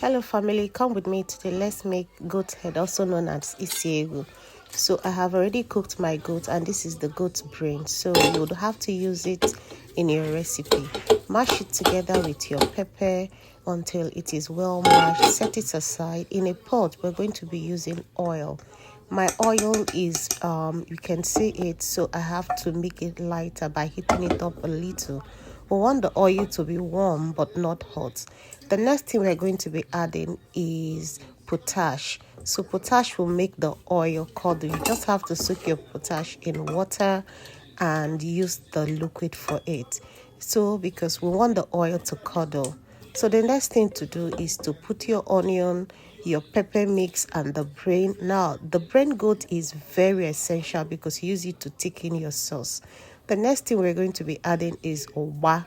Hello family, come with me today. Let's make goat head, also known as Isi Ewu. So I have already cooked my goat, and this is the goat brain, so you would have to use it in your recipe. Mash it together with your pepper until it is well mashed. Set it aside. In a pot, we're going to be using oil. My oil is you can see it, so I have to make it lighter by heating it up a little. We want the oil to be warm but not hot. The next thing we're going to be adding is potash. So potash will make the oil curdle. You just have to soak your potash in water and use the liquid for it. So because we want the oil to curdle. So the next thing to do is to put your onion, your pepper mix, and the brain. Now, the brain goat is very essential because you use it to thicken your sauce. The next thing we're going to be adding is owa,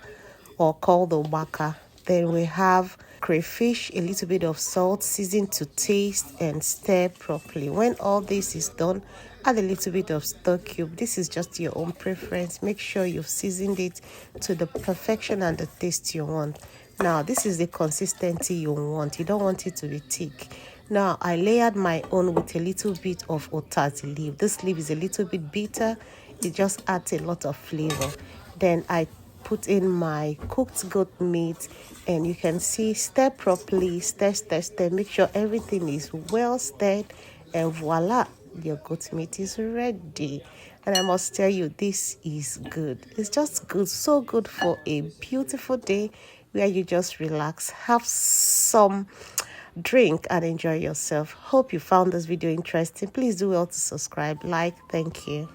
or called the waka. Then we have crayfish, a little bit of salt, season to taste, and stir properly. When all this is done, add a little bit of stock cube. This is just your own preference. Make sure you've seasoned it to the perfection and the taste you want. Now, this is the consistency you want. You don't want it to be thick. Now, I layered my own with a little bit of otazi leaf. This leaf is a little bit bitter. It just adds a lot of flavor. Then I put in my cooked goat meat, and you can see, stir properly, stir. Make sure everything is well stirred, and voila, your goat meat is ready. And I must tell you, this is good. It's just good, so good for a beautiful day where you just relax, have some drink, and enjoy yourself. Hope you found this video interesting. Please do well to subscribe, like. Thank you.